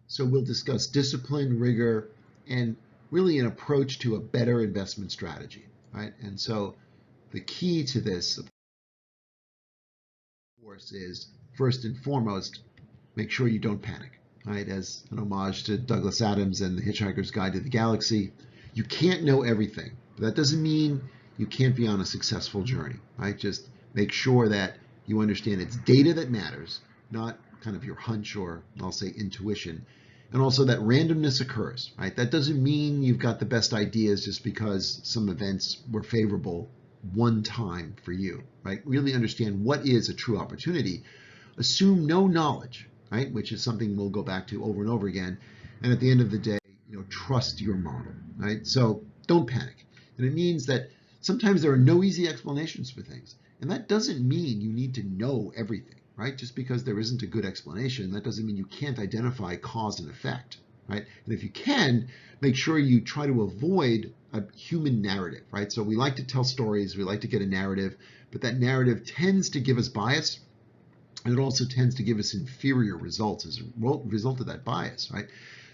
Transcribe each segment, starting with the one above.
So we'll discuss discipline, rigor, and really an approach to a better investment strategy, right? And so the key to this, of course, is first and foremost, make sure you don't panic, right? As an homage to Douglas Adams and The Hitchhiker's Guide to the Galaxy, you can't know everything. But that doesn't mean you can't be on a successful journey, right? Just make sure that you understand it's data that matters, not kind of your hunch or I'll say intuition. And also that randomness occurs, right? That doesn't mean you've got the best ideas just because some events were favorable one time for you, right? Really understand what is a true opportunity. Assume no knowledge, right? Which is something we'll go back to over and over again. And at the end of the day, trust your model, right? So don't panic. And it means that sometimes there are no easy explanations for things. And that doesn't mean you need to know everything, right? Just because there isn't a good explanation, that doesn't mean you can't identify cause and effect, right? And if you can, make sure you try to avoid a human narrative, right? So we like to tell stories, we like to get a narrative, but that narrative tends to give us bias, and it also tends to give us inferior results as a result of that bias, right?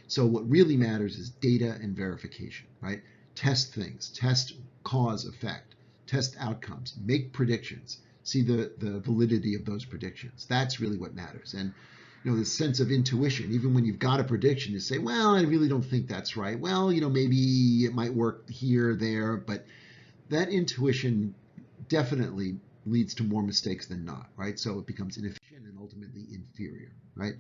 So what really matters is data and verification, right? Test things, test cause effect, test outcomes, make predictions, see the validity of those predictions. That's really what matters. And the sense of intuition, even when you've got a prediction, you say, well, I really don't think that's right. Well, maybe it might work here, there, but that intuition definitely leads to more mistakes than not, right? So it becomes inefficient and ultimately inferior, right?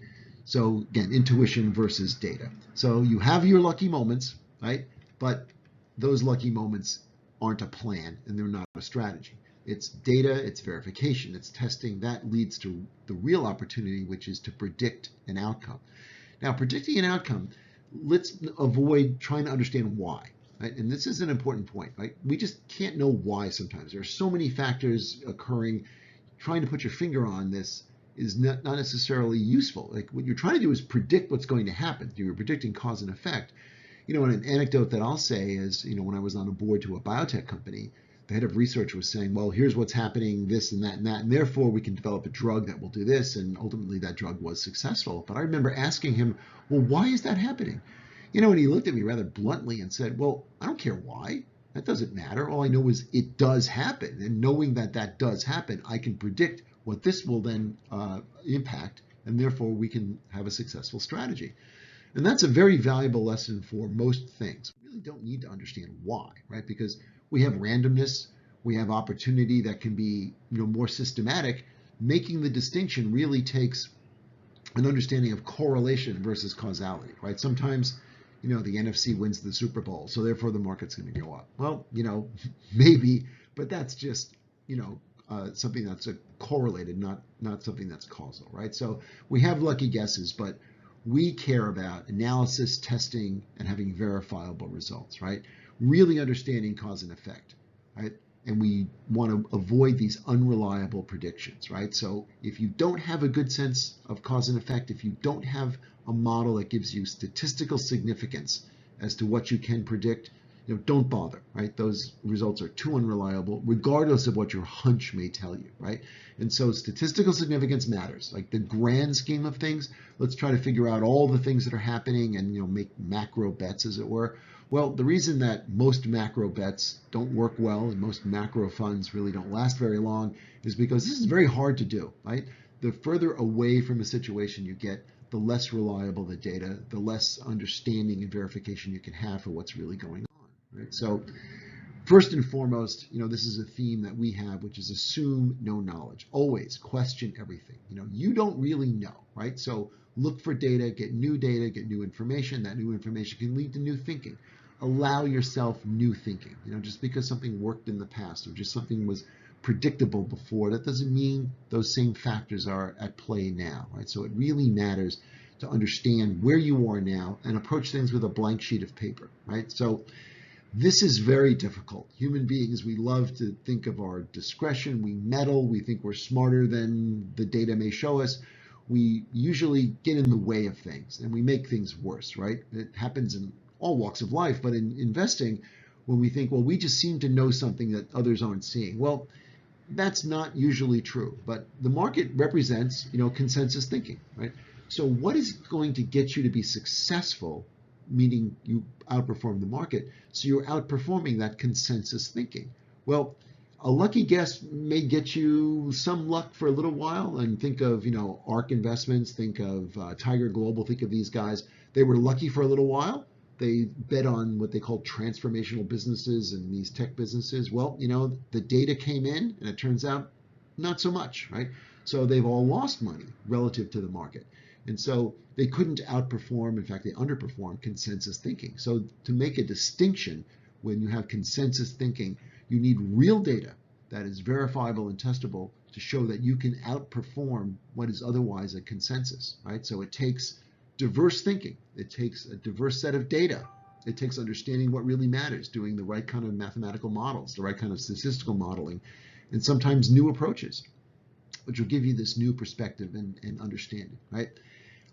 So again, intuition versus data. So you have your lucky moments, right? But those lucky moments aren't a plan and they're not a strategy. It's data, it's verification, it's testing. That leads to the real opportunity, which is to predict an outcome. Now, predicting an outcome, let's avoid trying to understand why. Right? And this is an important point, right? We just can't know why sometimes. There are so many factors occurring. Trying to put your finger on this is not necessarily useful. Like what you're trying to do is predict what's going to happen. You're predicting cause and effect. And an anecdote that I'll say is, when I was on a board to a biotech company, the head of research was saying, well, here's what's happening, this and that and that, and therefore we can develop a drug that will do this. And ultimately that drug was successful. But I remember asking him, well, why is that happening? And he looked at me rather bluntly and said, well, I don't care why. That doesn't matter. All I know is it does happen. And knowing that that does happen, I can predict what this will then impact, and therefore we can have a successful strategy. And that's a very valuable lesson for most things. We really don't need to understand why, right? Because we have randomness, we have opportunity that can be more systematic. Making the distinction really takes an understanding of correlation versus causality, right? Sometimes the NFC wins the Super Bowl, so therefore the market's going to go up. Well, maybe, but that's just, something that's correlated, not something that's causal, right? So we have lucky guesses, but we care about analysis, testing, and having verifiable results, right? Really understanding cause and effect, right? And we want to avoid these unreliable predictions, right? So if you don't have a good sense of cause and effect, if you don't have a model that gives you statistical significance as to what you can predict, don't bother, right? Those results are too unreliable, regardless of what your hunch may tell you, right? And so statistical significance matters. Like the grand scheme of things, let's try to figure out all the things that are happening and make macro bets, as it were. Well, the reason that most macro bets don't work well and most macro funds really don't last very long is because this is very hard to do, right? The further away from a situation you get, the less reliable the data, the less understanding and verification you can have for what's really going on, right? So first and foremost, this is a theme that we have, which is assume no knowledge. Always question everything. You don't really know, right? So look for data, get new information. That new information can lead to new thinking. Allow yourself new thinking. Just because something worked in the past or just something was predictable before, that doesn't mean those same factors are at play now, right? So it really matters to understand where you are now and approach things with a blank sheet of paper, right? So this is very difficult. Human beings, we love to think of our discretion. We meddle. We think we're smarter than the data may show us. We usually get in the way of things and we make things worse, right? It happens in all walks of life, but in investing, when we think, well, we just seem to know something that others aren't seeing. Well, that's not usually true, but the market represents, consensus thinking, right? So what is going to get you to be successful, meaning you outperform the market? So you're outperforming that consensus thinking. Well, a lucky guess may get you some luck for a little while. And think of, ARK Investments, think of Tiger Global, think of these guys. They were lucky for a little while. They bet on what they call transformational businesses and these tech businesses. Well, the data came in and it turns out not so much, right? So they've all lost money relative to the market. And so they couldn't outperform, in fact, they underperformed consensus thinking. So to make a distinction, when you have consensus thinking, you need real data that is verifiable and testable to show that you can outperform what is otherwise a consensus, right? So it takes diverse thinking. It takes a diverse set of data. It takes understanding what really matters, doing the right kind of mathematical models, the right kind of statistical modeling, and sometimes new approaches, which will give you this new perspective and understanding, right?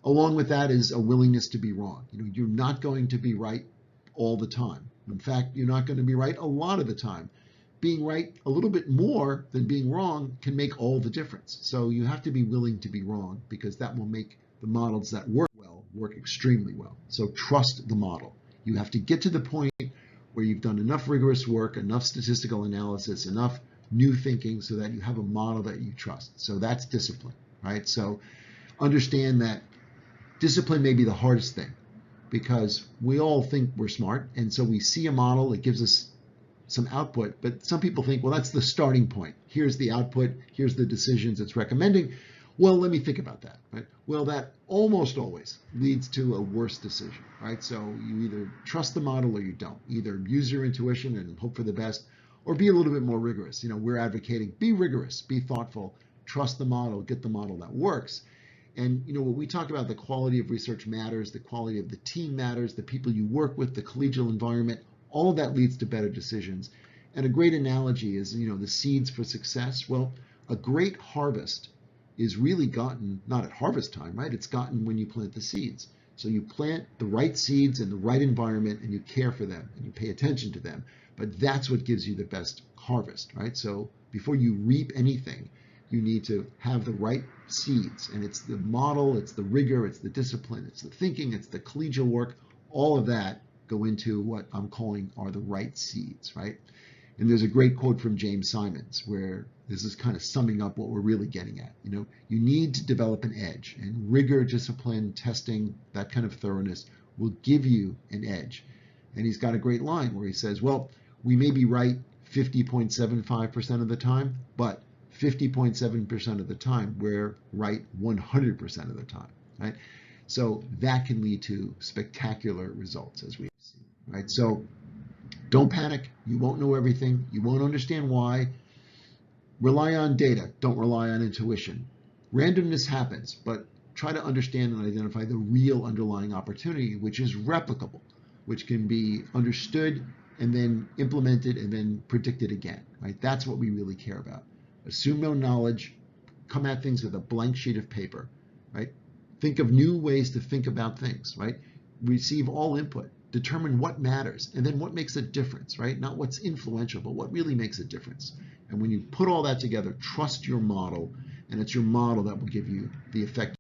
Along with that is a willingness to be wrong. You're not going to be right all the time. In fact, you're not going to be right a lot of the time. Being right a little bit more than being wrong can make all the difference. So you have to be willing to be wrong, because that will make the models that work well work extremely well. So trust the model. You have to get to the point where you've done enough rigorous work, enough statistical analysis, enough new thinking so that you have a model that you trust. So that's discipline, right? So understand that discipline may be the hardest thing, because we all think we're smart, and so we see a model, it gives us some output, but some people think, well, that's the starting point. Here's the output, here's the decisions it's recommending. Well, let me think about that, right? Well, that almost always leads to a worse decision, right? So you either trust the model or you don't. Either use your intuition and hope for the best, or be a little bit more rigorous. We're advocating, be rigorous, be thoughtful, trust the model, get the model that works. And when we talk about the quality of research matters, the quality of the team matters, the people you work with, the collegial environment, all of that leads to better decisions. And a great analogy is, the seeds for success. Well, a great harvest is really gotten not at harvest time, right? It's gotten when you plant the seeds. So you plant the right seeds in the right environment, and you care for them and you pay attention to them. But that's what gives you the best harvest, right? So before you reap anything, you need to have the right seeds. And it's the model, it's the rigor, it's the discipline, it's the thinking, it's the collegial work. All of that go into what I'm calling are the right seeds, right? And there's a great quote from James Simons where this is kind of summing up what we're really getting at. You need to develop an edge, and rigor, discipline, testing, that kind of thoroughness will give you an edge. And he's got a great line where he says, well, we may be right 50.75% of the time, but 50.7% of the time, we're right 100% of the time, right? So that can lead to spectacular results, as we've seen, right? So don't panic. You won't know everything. You won't understand why. Rely on data. Don't rely on intuition. Randomness happens, but try to understand and identify the real underlying opportunity, which is replicable, which can be understood and then implemented and then predicted again, right? That's what we really care about. Assume no knowledge. Come at things with a blank sheet of paper, right? Think of new ways to think about things, right? Receive all input. Determine what matters, and then what makes a difference, right? Not what's influential, but what really makes a difference. And when you put all that together, trust your model, and it's your model that will give you the effect